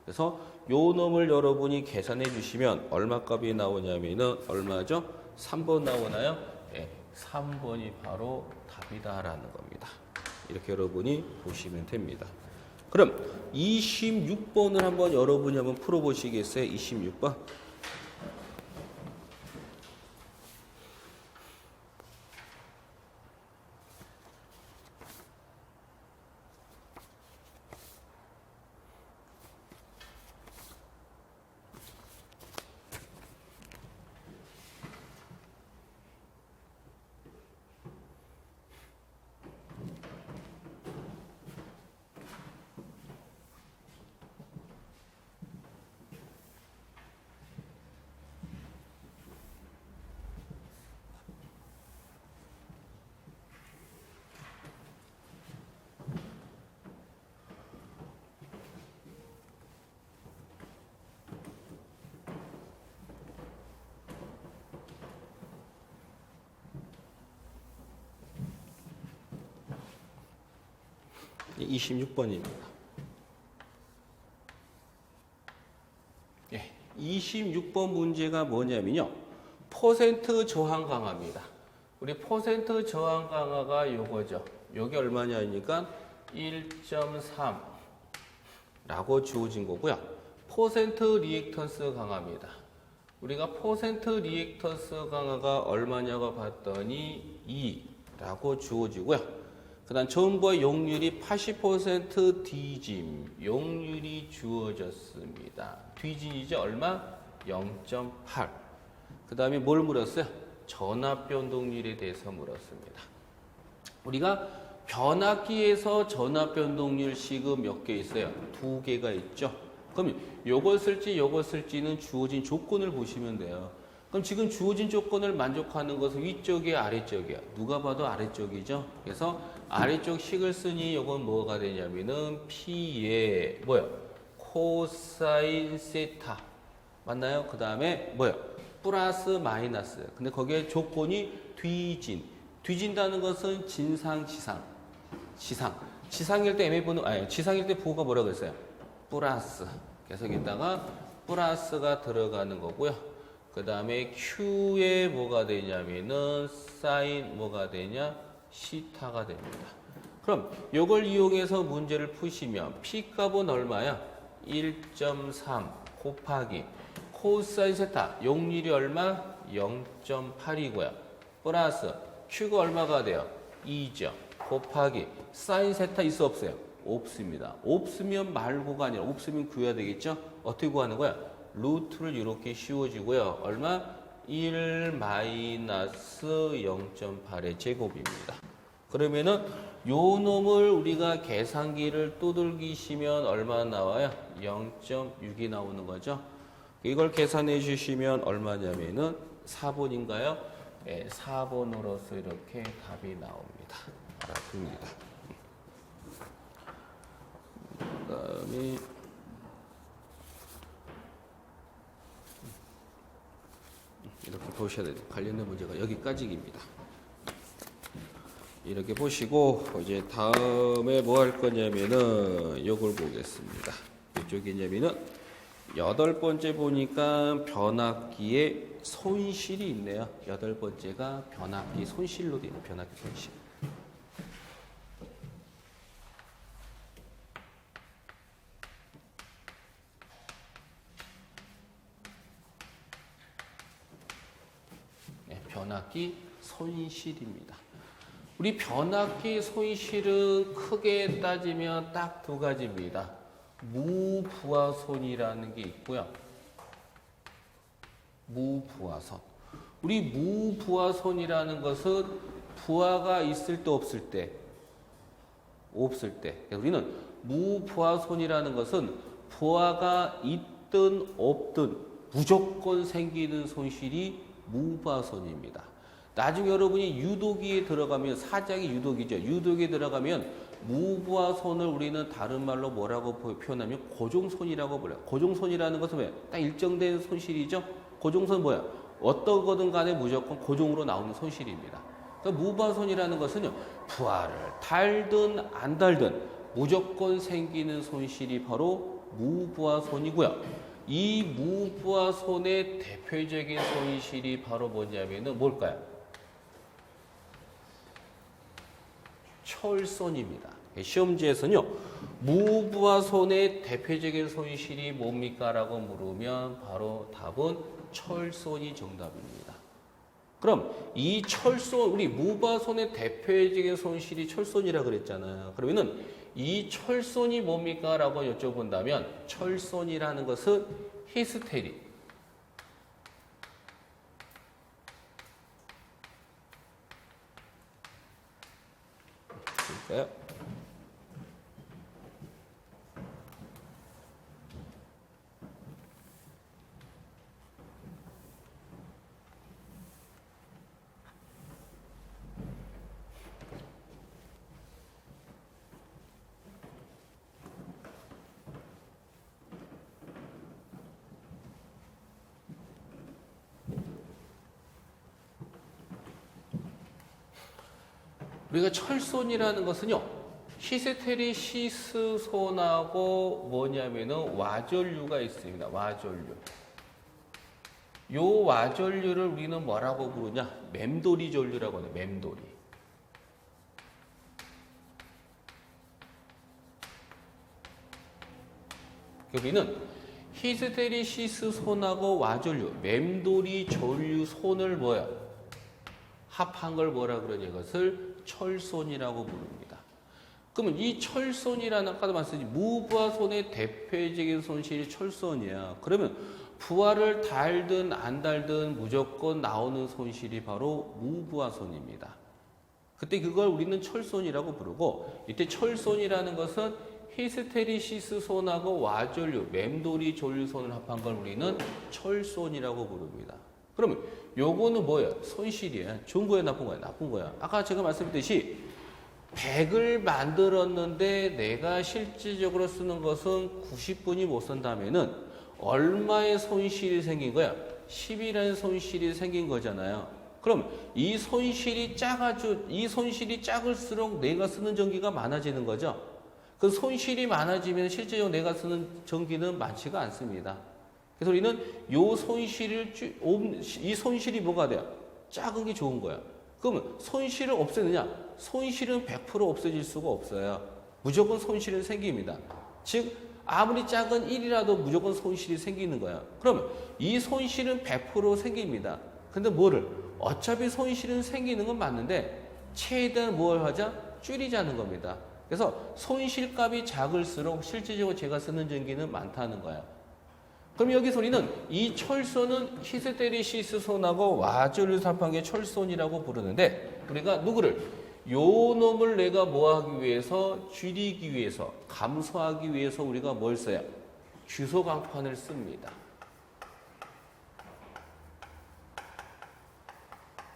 그래서 요 놈을 여러분이 계산해 주시면 얼마 값이 나오냐면은 얼마죠? 3번 나오나요? 네, 3번이 바로 답이다라는 겁니다. 이렇게 여러분이 보시면 됩니다. 그럼 26번을 한번 여러분이 한번 풀어보시겠어요? 26번. 네, 26번입니다. 26번 문제가 뭐냐면요. 퍼센트 저항 강화입니다. 우리 퍼센트 저항 강화가 요거죠. 요게 얼마냐니까 1.3라고 주어진 거고요. 퍼센트 리액턴스 강화입니다. 우리가 퍼센트 리액턴스 강화가 얼마냐고 봤더니 2라고 주어지고요. 그 다음 전부의 용률이 80% 뒤짐, 용률이 주어졌습니다. 뒤짐이죠. 얼마? 0.8. 그 다음에 뭘 물었어요? 전압 변동률에 대해서 물었습니다. 우리가 변압기에서 전압 변동률 식은 몇 개 있어요? 2개가 있죠. 그럼 요걸 쓸지는 주어진 조건을 보시면 돼요. 그럼 지금 주어진 조건을 만족하는 것은 위쪽이야, 아래쪽이야? 누가 봐도 아래쪽이죠. 그래서 아래쪽 식을 쓰니 요건 뭐가 되냐면은 P의 뭐요? 코사인 세타 맞나요? 그 다음에 뭐요? 플러스 마이너스. 근데 거기에 조건이 뒤진다는 것은 지상일 때 MF는 지상일 때 부호가 뭐라고 했어요? 플러스. 그래서 여기다가 플러스가 들어가는 거고요. 그 다음에 Q에 뭐가 되냐면은 사인 뭐가 되냐? 시타가 됩니다. 그럼 이걸 이용해서 문제를 푸시면 P 값은 얼마야? 1.3 곱하기 코사인 세타 용률이 얼마? 0.8이고요. 플러스 Q가 얼마가 돼요? 2죠. 곱하기 사인 세타 있어 없어요? 없습니다. 없으면 말고가 아니라 없으면 구해야 되겠죠? 어떻게 구하는 거야? 루트를 이렇게 씌워지고요. 얼마? 1 마이너스 0.8의 제곱입니다. 그러면은 요 놈을 우리가 계산기를 두들기시면 얼마 나와요? 0.6이 나오는 거죠. 이걸 계산해 주시면 얼마냐면은 4번인가요? 네, 4번으로서 이렇게 답이 나옵니다. 알아둡니다. 그 다음에 이렇게 보셔야 돼요. 관련된 문제가 여기까지입니다. 이렇게 보시고 이제 다음에 뭐 할 거냐면은 이걸 보겠습니다. 이쪽이냐면은 8번째 보니까 변압기에 손실이 있네요. 8번째가 변압기 손실로 되는 변압기 손실. 네, 변압기 손실입니다. 우리 변압기 손실은 크게 따지면 딱 두 가지입니다. 무부하손이라는 게 있고요. 무부하손. 우리 무부하손이라는 것은 부하가 있을 때 없을 때? 없을 때. 우리는 무부하손이라는 것은 부하가 있든 없든 무조건 생기는 손실이 무부하손입니다. 나중에 여러분이 유도기에 들어가면 사작이 유도기죠. 유도기에 들어가면 무부하손을 우리는 다른 말로 뭐라고 표현하면 고정손이라고 불러요. 고정손이라는 것은 왜? 딱 일정된 손실이죠. 고정손 뭐야? 어떤 거든 간에 무조건 고정으로 나오는 손실입니다. 그러니까 무부하손이라는 것은요. 부하를 달든 안 달든 무조건 생기는 손실이 바로 무부하손이고요. 이 무부하손의 대표적인 손실이 바로 뭐냐면은 뭘까요? 철손입니다. 시험지에서는요, 무부하손의 대표적인 손실이 뭡니까? 라고 물으면 바로 답은 철손이 정답입니다. 그럼 이 철손, 우리 무부하손의 대표적인 손실이 철손이라 그랬잖아요. 그러면은 이 철손이 뭡니까? 라고 여쭤본다면 철손이라는 것은 히스테리. 볼까요? 우리가 철손이라는 것은요, 히스테리시스손하고 뭐냐면은 와전류가 있습니다. 와전류. 요 와전류를 우리는 뭐라고 부르냐? 맴돌이 전류라고 하네. 맴돌이. 여기는 히스테리시스손하고 와전류, 맴돌이 전류손을 뭐야? 합한 걸 뭐라 그러냐? 이것을 철손이라고 부릅니다. 그러면 이 철손이라는 아까도 말씀드린 무부하손의 대표적인 손실이 철손이야. 그러면 부하를 달든 안 달든 무조건 나오는 손실이 바로 무부하손입니다. 그때 그걸 우리는 철손이라고 부르고, 이때 철손이라는 것은 히스테리시스손하고 와전류, 맴돌이 전류손을 합한 걸 우리는 철손이라고 부릅니다. 그러면 요거는 뭐예요? 손실이에요. 좋은 거야, 나쁜 거야? 나쁜 거야. 아까 제가 말씀드렸듯이 100을 만들었는데 내가 실질적으로 쓰는 것은 90분이 못 쓴다면은 얼마의 손실이 생긴 거야? 10이라는 손실이 생긴 거잖아요. 그럼 이 손실이 작을수록 내가 쓰는 전기가 많아지는 거죠. 그 손실이 많아지면 실제적으로 내가 쓰는 전기는 많지가 않습니다. 그래서 우리는 요 손실을 이 손실이 뭐가 돼요? 작은 게 좋은 거야. 그러면 손실을 없애느냐? 손실은 100% 없어질 수가 없어요. 무조건 손실은 생깁니다. 즉 아무리 작은 1이라도 무조건 손실이 생기는 거야. 그러면 이 손실은 100% 생깁니다. 근데 뭐를? 어차피 손실은 생기는 건 맞는데 최대한 뭘 하자? 줄이자는 겁니다. 그래서 손실값이 작을수록 실질적으로 제가 쓰는 전기는 많다는 거야. 그럼 여기서 우리는 이 철손은 히스테리시스손하고 와졸유삽하게 철손이라고 부르는데 우리가 누구를? 요 놈을 내가 뭐 하기 위해서? 줄이기 위해서, 감소하기 위해서 우리가 뭘 써요? 규소강판을 씁니다.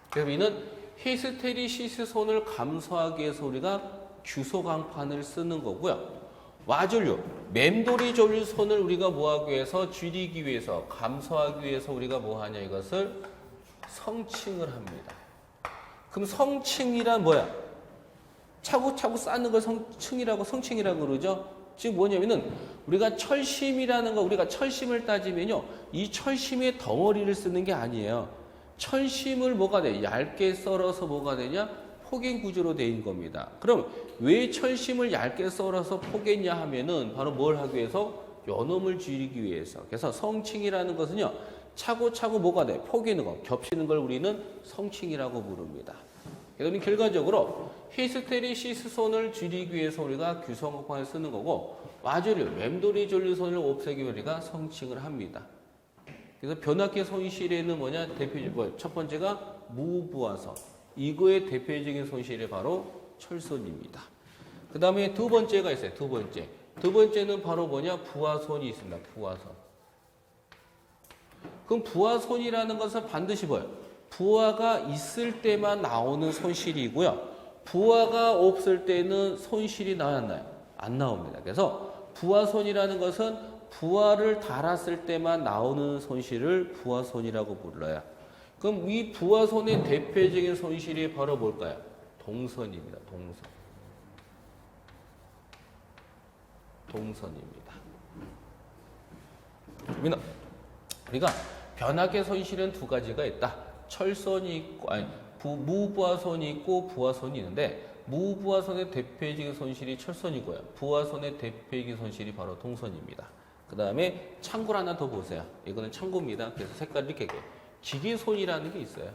그래서 우리는 히스테리시스손을 감소하기 위해서 우리가 규소강판을 쓰는 거고요. 와졸유, 맴돌이 전류선을 우리가 뭐하기 위해서? 줄이기 위해서, 감소하기 위해서 우리가 뭐 하냐? 이것을 성층을 합니다. 그럼 성층이란 뭐야? 차고차고 쌓는 걸 성층이라고 그러죠? 즉 뭐냐면은 우리가 철심이라는 거, 우리가 철심을 따지면요. 이 철심의 덩어리를 쓰는 게 아니에요. 철심을 뭐가 돼? 얇게 썰어서 뭐가 되냐? 포개 구조로 되어 겁니다. 그럼 왜 철심을 얇게 썰어서 포개냐 하면은 바로 뭘 하기 위해서? 요놈을 줄이기 위해서. 그래서 성층이라는 것은요. 차고차고 뭐가 돼? 포개는 거, 겹치는 걸 우리는 성층이라고 부릅니다. 그래서 결과적으로 히스테리시스손을 줄이기 위해서 우리가 규성광판을 쓰는 거고 와졸유, 맴돌이 전류선을 없애기 위해 우리가 성층을 합니다. 그래서 변압기 손실에는 뭐냐? 첫 번째가 무부하선. 이거의 대표적인 손실이 바로 철손입니다. 그 다음에 두 번째가 있어요. 두 번째. 두 번째는 바로 뭐냐? 부하손이 있습니다. 부하손. 그럼 부하손이라는 것은 반드시 뭐예요? 부하가 있을 때만 나오는 손실이고요. 부하가 없을 때는 손실이 나왔나요? 안 나옵니다. 그래서 부하손이라는 것은 부하를 달았을 때만 나오는 손실을 부하손이라고 불러요. 그럼 이 부하손의 대표적인 손실이 바로 뭘까요? 동선입니다. 동선입니다. 우리가 변압계 손실은 두 가지가 있다. 철선이 있고, 무부하손이 있고 부하손이 있는데 무부하손의 대표적인 손실이 철선이고요. 부하손의 대표적인 손실이 바로 동선입니다. 그 다음에 창구를 하나 더 보세요. 이거는 창구입니다. 그래서 색깔을 이렇게 기계손이라는 게 있어요.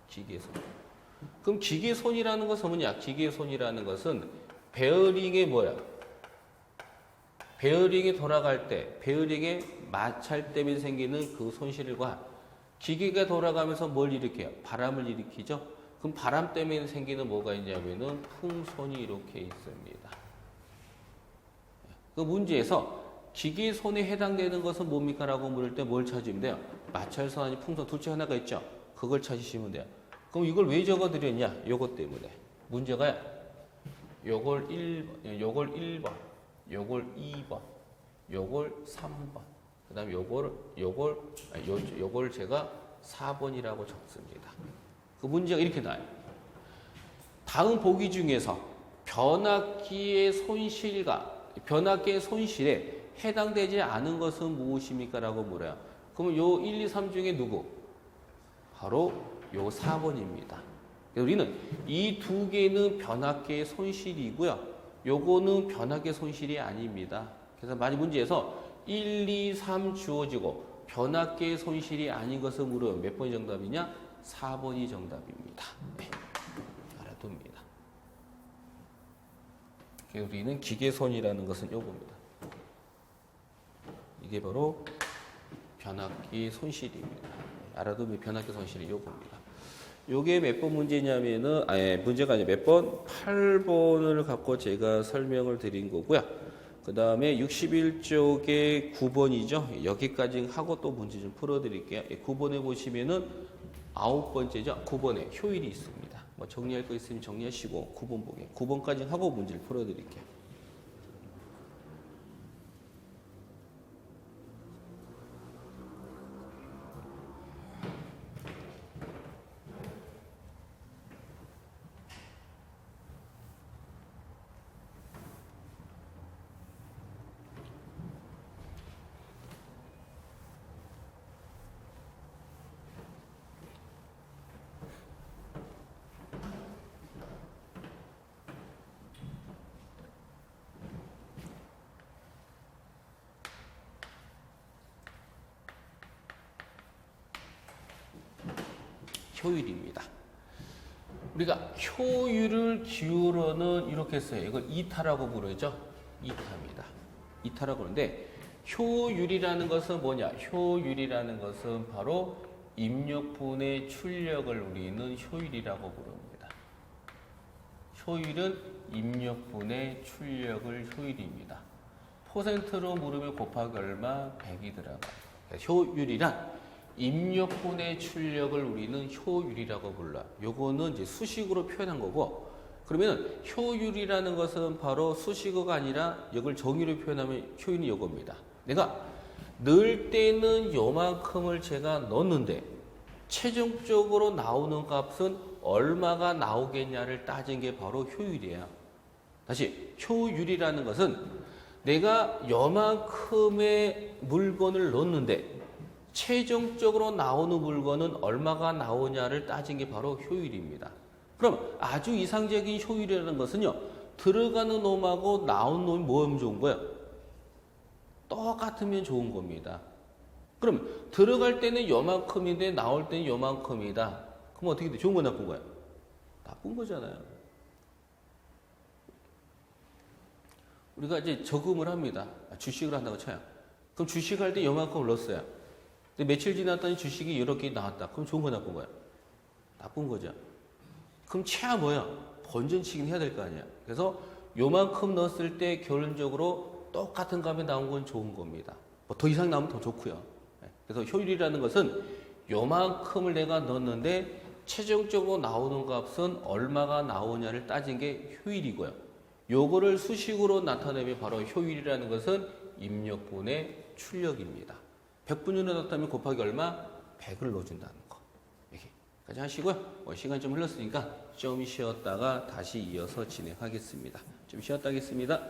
기계손. 그럼 기계손이라는 것은 뭐냐? 기계손이라는 것은 베어링의 뭐야? 베어링이 돌아갈 때, 베어링의 마찰 때문에 생기는 그 손실과 기계가 돌아가면서 뭘 일으켜요? 바람을 일으키죠? 그럼 바람 때문에 생기는 뭐가 있냐면은 풍손이 이렇게 있습니다. 그 문제에서 기계손에 해당되는 것은 뭡니까? 라고 물을 때 뭘 찾으면 돼요? 마찰선 아니 풍선 둘 중에 하나가 있죠? 그걸 찾으시면 돼요. 그럼 이걸 왜 적어드렸냐? 요것 때문에. 문제가 요걸 1번, 요걸 2번, 요걸 3번, 그 다음에 요걸 제가 4번이라고 적습니다. 그 문제가 이렇게 나와요. 다음 보기 중에서 변압기의 손실에 해당되지 않은 것은 무엇입니까? 라고 물어요. 그러면 요 1, 2, 3 중에 누구? 바로 요 4번입니다. 우리는 이 두 개는 변압계의 손실이고요. 요거는 변압계 손실이 아닙니다. 그래서 많이 문제에서 1, 2, 3 주어지고 변압계의 손실이 아닌 것을 물으면 몇 번이 정답이냐? 4번이 정답입니다. 네. 알아둡니다. 우리는 기계손이라는 것은 요겁니다. 이게 바로 변압기 손실입니다. 알아두면 변압기 손실이 요겁니다. 요게 몇 번 문제냐면은, 문제가 아니라 몇 번? 8번을 갖고 제가 설명을 드린 거고요. 그 다음에 61쪽에 9번이죠. 여기까지 하고 또 문제 좀 풀어드릴게요. 9번에 보시면은 9번째죠. 9번에 효율이 있습니다. 뭐 정리할 거 있으면 정리하시고 9번 보게. 9번까지 하고 문제를 풀어드릴게요. 효율입니다. 우리가 효율을 기울어는 이렇게 써요. 이걸 이타라고 부르죠. 이타입니다. 이타라고 그러는데 효율이라는 것은 뭐냐? 효율이라는 것은 바로 입력분의 출력을 우리는 효율이라고 부릅니다. 효율은 입력분의 출력을 효율입니다. 퍼센트로 물으면 곱하기 얼마? 100이 들어가요. 효율이란 입력분의 출력을 우리는 효율이라고 불러요. 요거는 이제 수식으로 표현한 거고, 그러면 효율이라는 것은 바로 수식어가 아니라 이걸 정의로 표현하면 효율이 요겁니다. 내가 넣을 때는 요만큼을 제가 넣었는데 최종적으로 나오는 값은 얼마가 나오겠냐를 따진 게 바로 효율이에요. 다시 효율이라는 것은 내가 요만큼의 물건을 넣었는데 최종적으로 나오는 물건은 얼마가 나오냐를 따진 게 바로 효율입니다. 그럼 아주 이상적인 효율이라는 것은요, 들어가는 놈하고 나오는 놈이 뭐하면 좋은 거예요? 똑같으면 좋은 겁니다. 그럼 들어갈 때는 요만큼인데 나올 때는 요만큼이다. 그럼 어떻게 돼? 좋은 거 나쁜 거야? 나쁜 거잖아요. 우리가 이제 저금을 합니다. 주식을 한다고 쳐요. 그럼 주식할 때 요만큼을 넣었어요. 근데 며칠 지났더니 주식이 이렇게 나왔다. 그럼 좋은 거 나쁜 거야? 나쁜 거죠. 그럼 최하 뭐야? 본전치기는 해야 될 거 아니야. 그래서 요만큼 넣었을 때 결론적으로 똑같은 값이 나온 건 좋은 겁니다. 뭐 더 이상 나오면 더 좋고요. 그래서 효율이라는 것은 요만큼을 내가 넣었는데 최종적으로 나오는 값은 얼마가 나오냐를 따진 게 효율이고요. 요거를 수식으로 나타내면 바로 효율이라는 것은 입력분의 출력입니다. 100분율로 나타내면 곱하기 얼마? 100을 넣어준다는 거. 여기까지 하시고요. 시간이 좀 흘렀으니까 좀 쉬었다가 다시 이어서 진행하겠습니다. 좀 쉬었다 하겠습니다.